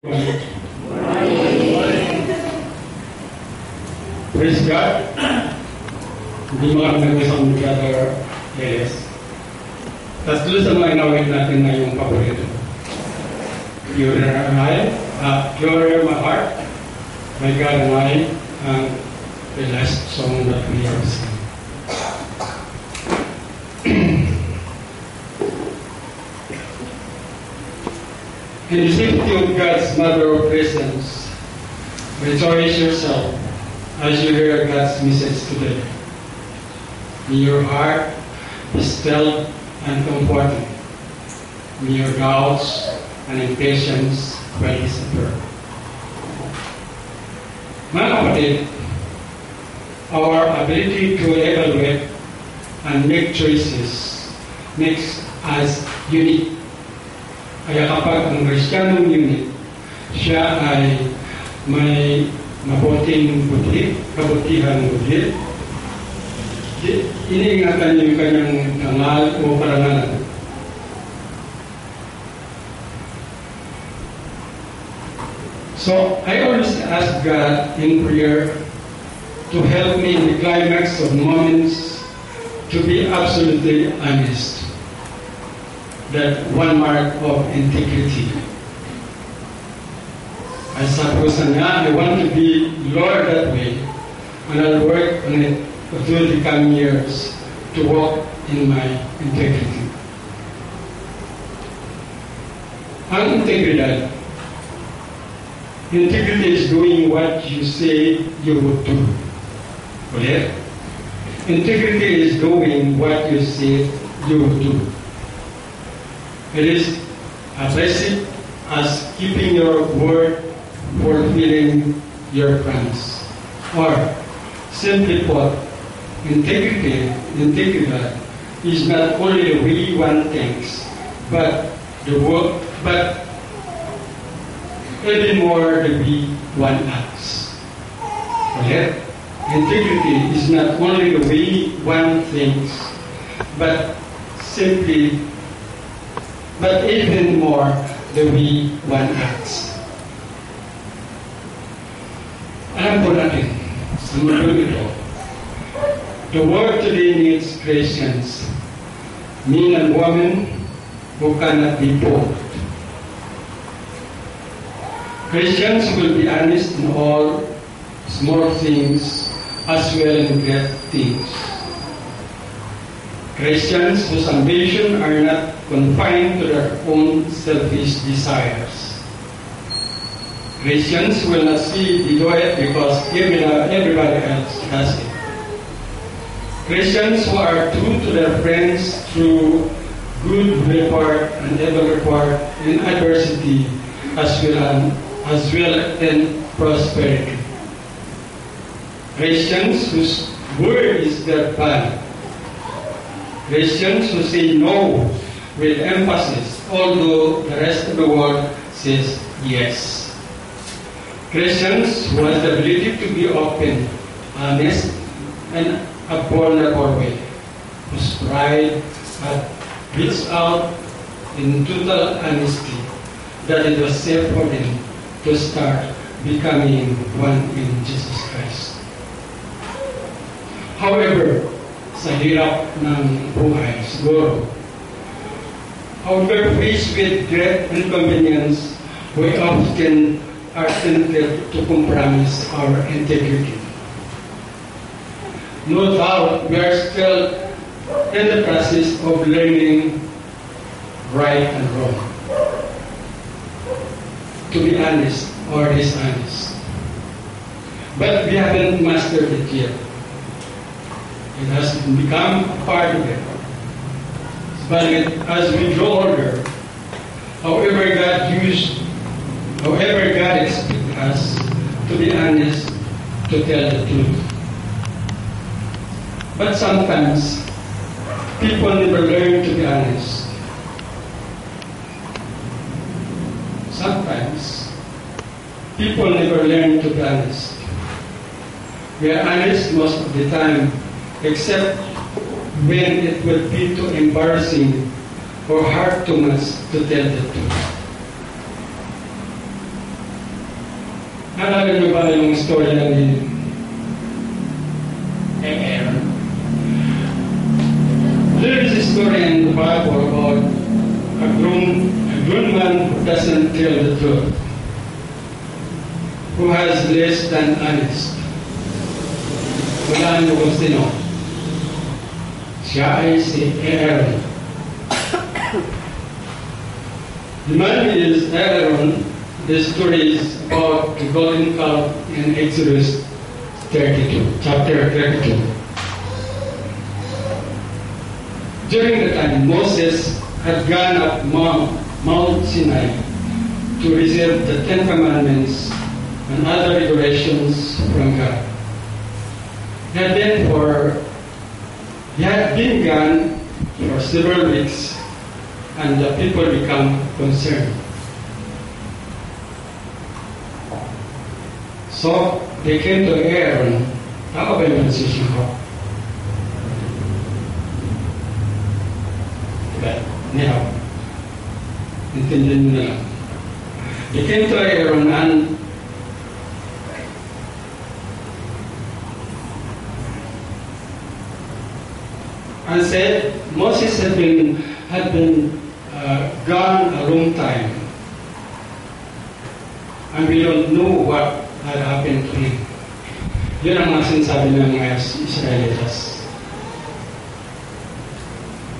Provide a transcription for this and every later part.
Praise God. Hindi makakagawa sa Brother Ellis. Tapos doon sa mga inawin natin na yung paborito. Pure my heart, my God and I, the last song that we have sung. In the safety of God's mother of presence, rejoice yourself as you hear God's message today. May your heart be stilled and comforted. May your doubts and impatience well disappear. Mga kapatid, our ability to evaluate and make choices makes us unique. Kaya kapag ang Kristiyanong unit, siya ay may mabuting buti, kabutihan buti, iniingatan niya yung kanyang dangal o karangalan. So, I always ask God in prayer to help me in the climax of moments to be absolutely honest. That one mark of integrity. I suppose I want to be Lord that way, and I'll work on it through the coming years to walk in my integrity. Ang integridad. Integrity is doing what you say you would do. Ulit. Integrity is doing what you say you would do. It is as basic as keeping your word, fulfilling your promise. Or, simply put, integrity is not only the way one thinks, but even more the way one acts. Okay? Integrity is not only the way one thinks, but even more the way one acts. Alam po natin, sa mundo ito, the world today needs Christians, men and women who cannot be bold. Christians will be honest in all small things as well as great things. Christians whose ambition are not confined to their own selfish desires. Christians will not see below it because everybody else does it. Christians who are true to their friends through good report and evil report in adversity as well in prosperity. Christians whose word is their bond. Christians who say no with emphasis, although the rest of the world says yes. Christians who have the ability to be open, honest, and a vulnerable way, whose pride reached out in total honesty, that it was safe for them to start becoming one in Jesus Christ. However, sa hirap ng buhay, siguro. However, faced with great inconvenience, we often are tempted to compromise our integrity. No doubt, we are still in the process of learning right and wrong. To be honest or dishonest. But we haven't mastered it yet. It has become a part of it. But as we grow older, however God expects us to be honest, to tell the truth. But sometimes, people never learn to be honest. Sometimes, people never learn to be honest. We are honest most of the time, except when it would be too embarrassing or hard to us to tell the truth. Naalala niyo ba yung story ni Aaron? There is a story in the Bible about a grown man who doesn't tell the truth, who has less than honest. Wala niyo kung sino. Siya ay si Aaron. The man is Aaron. The story is about the golden calf in Exodus 32, chapter 32. During the time, Moses had gone up Mount Sinai to receive the Ten Commandments and other regulations from God. He had been gone for several weeks, and the people become concerned. So they came to Aaron. Tama ba yung position ko? But now, intindihan nyo na lang. They came to Aaron and said Moses had been gone a long time, and we don't know what had happened to him. Yun ang mga sinasabi ng mga Israelitas.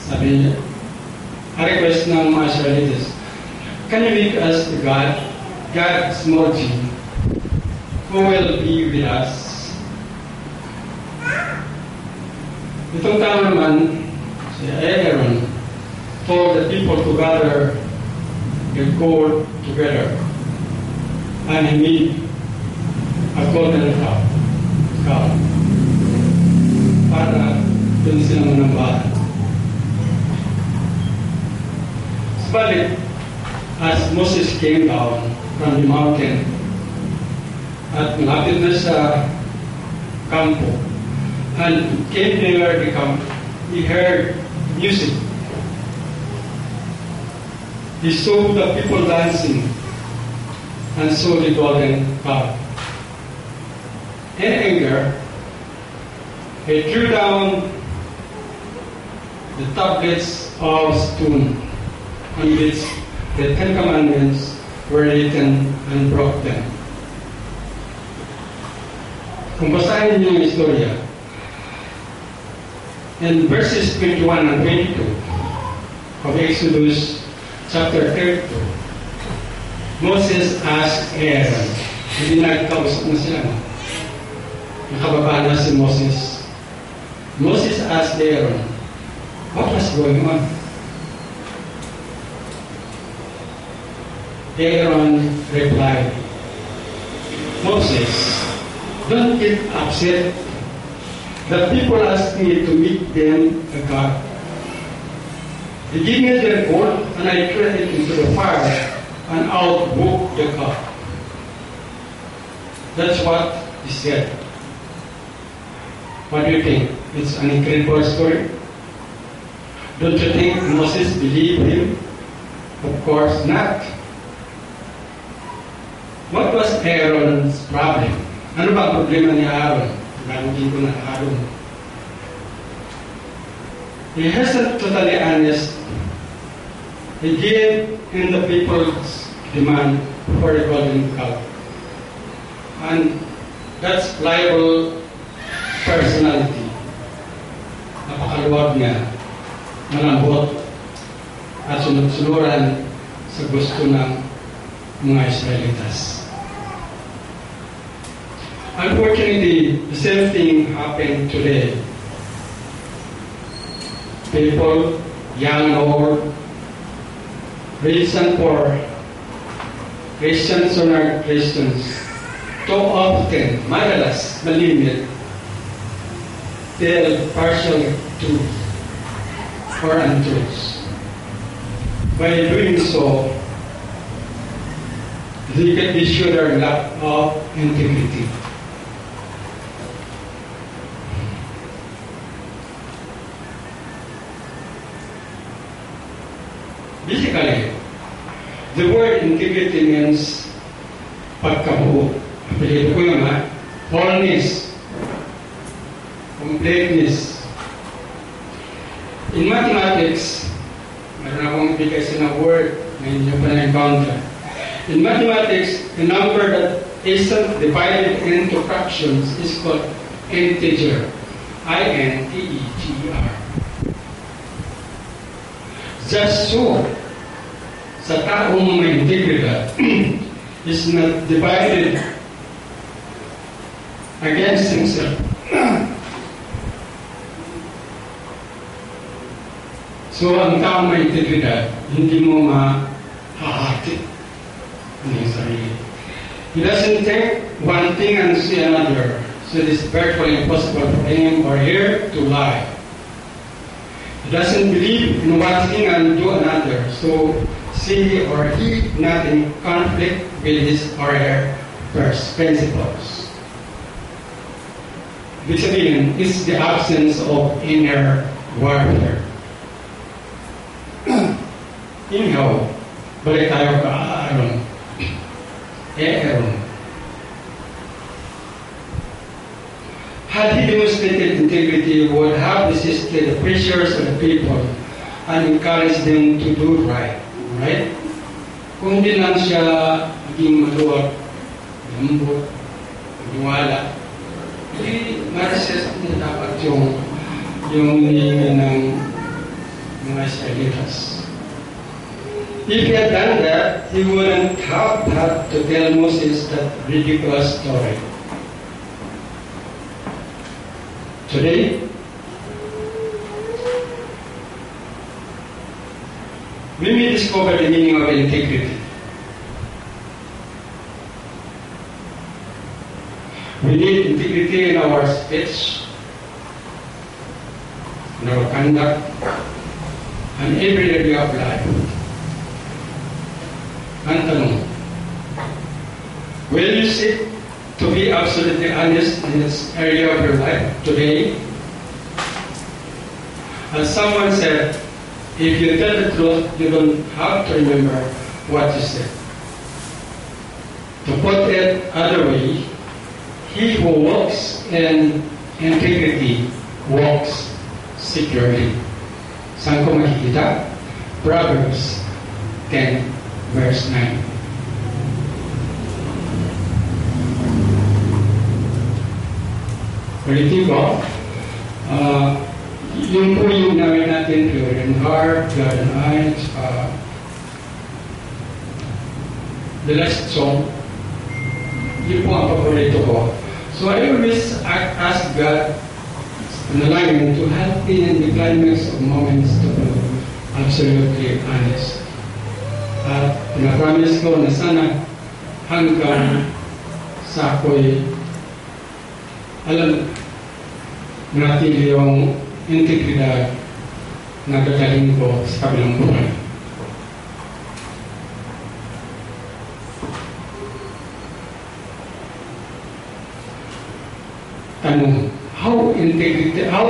Sabi niya, a request ng mga Israelitas, can you make us the God small g, who will be with us? Itong tao naman, si Aaron, told the people to gather the gold together, and he made a golden calf para dun sila manambahan. But as Moses came down from the mountain at malapit na sa kampo, and came near the camp, he heard music. He saw the people dancing and saw the golden calf. In anger, he threw down the tablets of stone on which the Ten Commandments were written and broke them. Kung basahin niyo yung istorya, in verses 21 and 22 of Exodus chapter 32, Moses asked Aaron, hindi nagkausap na sila, nakababa na si Moses. Moses asked Aaron, what was going on? Aaron replied, Moses, don't get upset. The people asked me to make them a god. They gave me their gold, and I threw it into the fire, and out broke the cup. That's what he said. What do you think? It's an incredible story. Don't you think Moses believed him? Of course not. What was Aaron's problem? Ano ba ang problema ni Aaron? Ganugin ko na Aaron. He wasn't totally honest. He gave in the people's demand for a golden calf. And that's pliable personality. Napakaluwag niya, malambot, at sunod-sunuran sa gusto ng mga Israelitas. Unfortunately, the same thing happened today. People, young and old, rich and poor, Christians or non-Christians, too often, madalas, malimit, tell partial truth or untruths. By doing so, they can be sure their lack of integrity. Basically, the word integrity means pagkabuo. Apelido ko yun, ha? Wholeness. Completeness. In mathematics, meron akong ibigay sa na word na hindi pa na-encounter. In mathematics, a number that isn't divided into fractions is called integer. I-N-T-E-G-E-R. Just so, sa taong may integridad is not divided against himself. So, ang taong may integridad, hindi mo mahahati ng sarili. He doesn't take one thing and say another. So it is virtually impossible for him or her to lie. He doesn't believe in one thing and do another. So she or he not in conflict with his or her first principles. Ibig sabihin, is the absence of inner warfare. Anyhow, balik tayo ka Aaron. Aaron. Had he demonstrated integrity, he would have resisted the pressures of the people and encouraged them to do right. Right? Kung hindi lang siya maging maluwag, lambot, maniwala, hindi ma-resist niya dapat yung hinihingi ng mga Israelitas. If he had done that, he wouldn't have had to tell Moses that ridiculous story. Today, we may discover the meaning of integrity. We need integrity in our speech, in our conduct, and every area of life. Ang tanong, will you seek to be absolutely honest in this area of your life today? As someone said, if you tell the truth, you don't have to remember what you said. To put it other way, he who walks in integrity walks securely. Saan ko makikita? Proverbs 10, verse 9. Ulitin ko, yun po yung namin natin, pure in heart, God and eyes, the last song, yun po ang paborito ko. So I always ask God in alignment to help me in the climax of moments to be absolutely honest. At pinapromise ko na sana hanggang sa ako'y alam natin yung integridad na gagaling ko sa kabilang buhay. Tanong, how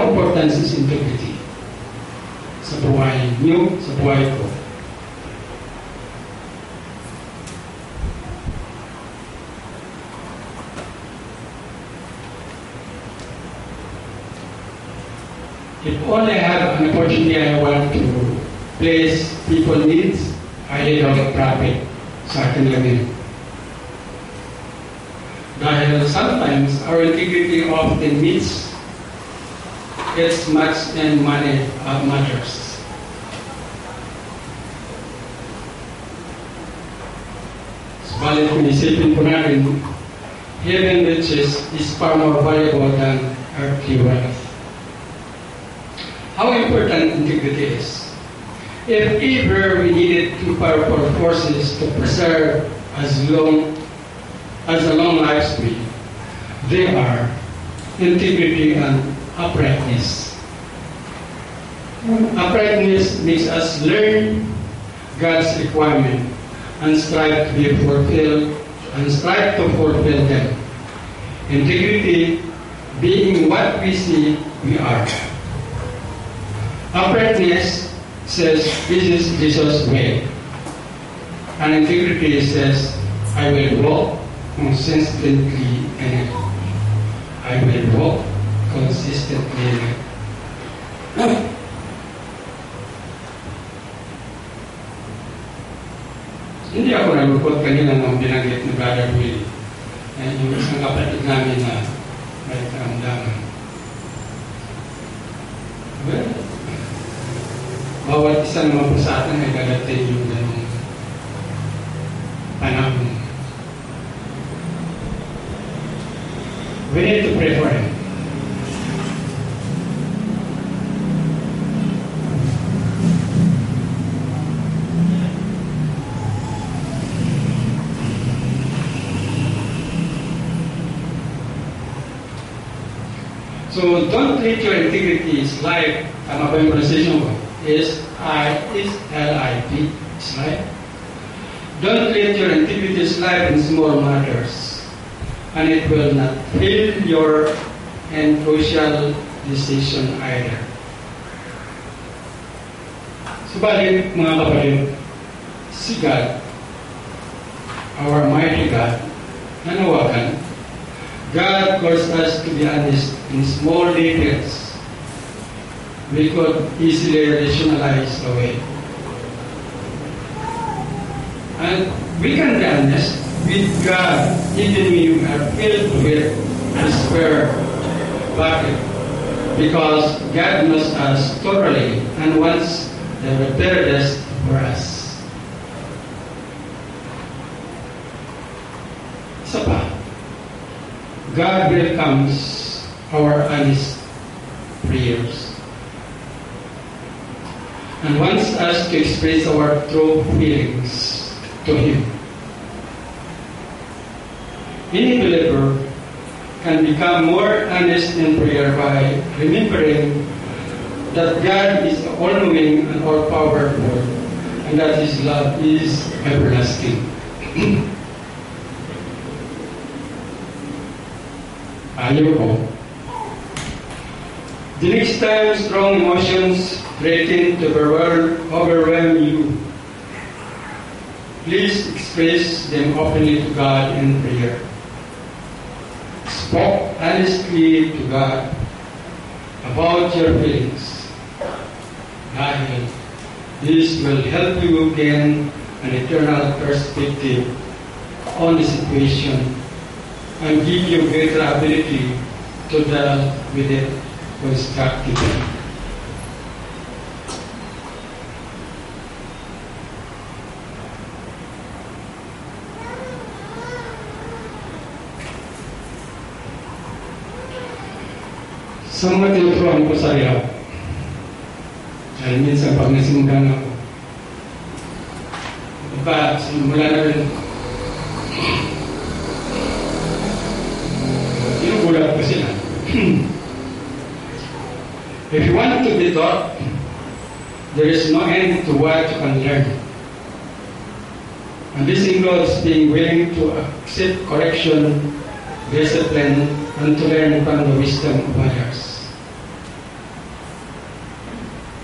important is integrity sa buhay niyo, sa buhay ko? If only I have an opportunity, I want to place people's needs ahead of profit sa akin lang. Dahil sometimes our integrity often meets as much than money matters. Subalit kung isipin po natin, heaven riches is far more valuable than earthly wealth. How important integrity is. If ever we needed two powerful forces to preserve as a long lifespan, they are integrity and uprightness. Uprightness makes us learn God's requirement and strive to fulfill them. Integrity being what we see we are. Uprightness says, this is Jesus' way. And integrity says, I will walk consistently in it. I will walk consistently in it. Hindi ako nalukot kanina ng binanggit ni Brother Willie. Yung isang kapatid namin na may karamdaman. Well, bawat isa naman po sa atin ay dadating yung ganong panahon. We need to pray for him. So don't treat your integrity slide. Tama ba yung pronunciation ko? S-I-S-L-I-P, slide. Don't let your integrity slide in small matters, and it will not fail your and crucial decision either. Subalit, mga kapatid, si God, our mighty God, nanawagan, God calls us to be honest in small details we could easily rationalize away. And we can be honest with God even when you are filled with despair, because God knows us thoroughly and wants the very best for us. Isa pa, God welcomes our honest prayers and wants us to express our true feelings to Him. Any believer can become more honest in prayer by remembering that God is all-knowing and all-powerful, and that His love is everlasting. Ayaw ko. The next time strong emotions threaten to overwhelm you, please express them openly to God in prayer. Speak honestly to God about your feelings. Dahil this will help you gain an eternal perspective on the situation and give you greater ability to deal with it constructively. Sa mga tinuturuan ko sa iyo, dahil minsan pag nasimula ako, simula na rin, inugulat ko sila. If you want to be taught, there is no end to what you can learn. And this includes being willing to accept correction, discipline, and to learn from the wisdom of others.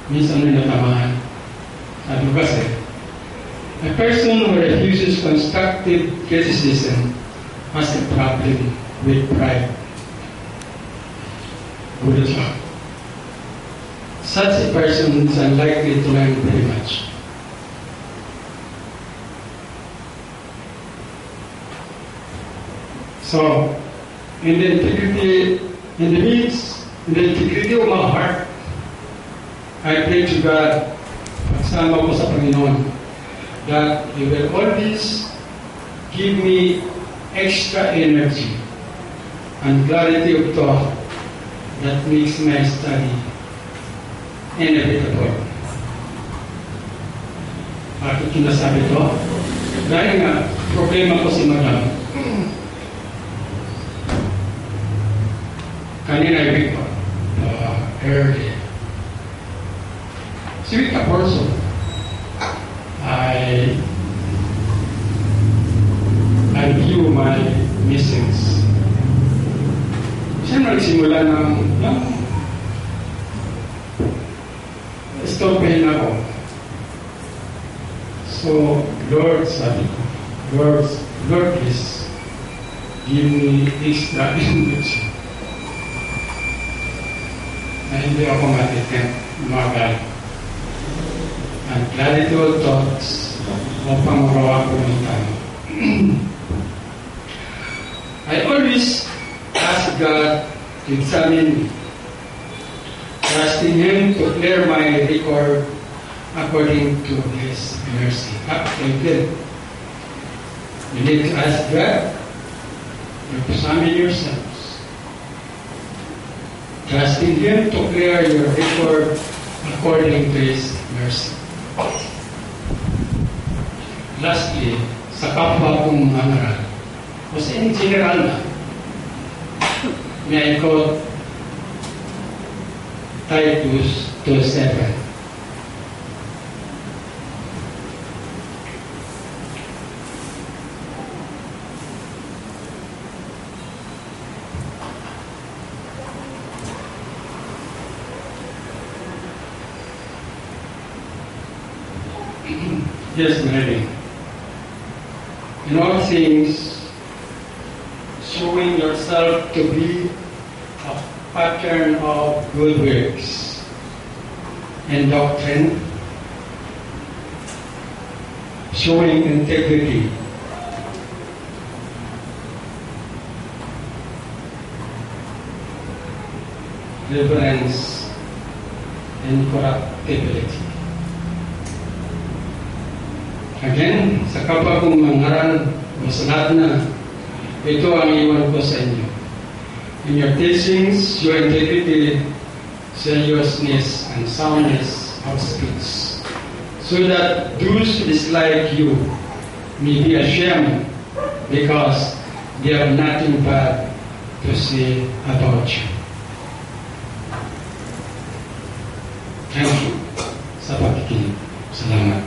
Minsan na natamaan. Sabi kasi, a person who refuses constructive criticism has a problem with pride. Good job. Such a person is unlikely to learn very much. So, in the integrity of my heart, I pray to God, pagsama ko sa Panginoon, that He will always give me extra energy and clarity of thought that makes my study inevitable. Bakit yung nasabi ito? Dahil nga, problema ko si Madam. Kanina ay week early. Sweet ka person. I view my missings. Siya nagsimula ng stopin ako. So, Lord, sabi ko, Lord, please, give me extra energy na hindi ako matitempt magalit. And gratitude thoughts upang magawa ko ng tama. I always ask God to examine me, trusting Him to clear my record according to His mercy. Again, you need to ask God, examine yourselves, trusting Him to clear your record according to His mercy. Lastly, sa kapwa kong mangaral, o sa in general na, may I quote Titus 2:7. Yes, ready. In all things, showing yourself to be a pattern of good works and doctrine, showing integrity, reverence, and corruptibility. Again, sa kapwa kong mangaral, o sa lahat na, ito ang iwan ko sa inyo. In your teachings, your integrity, seriousness, and soundness of speech, so that those who dislike you may be ashamed because they have nothing bad to say about you. Thank you sa pakikinig. Salamat.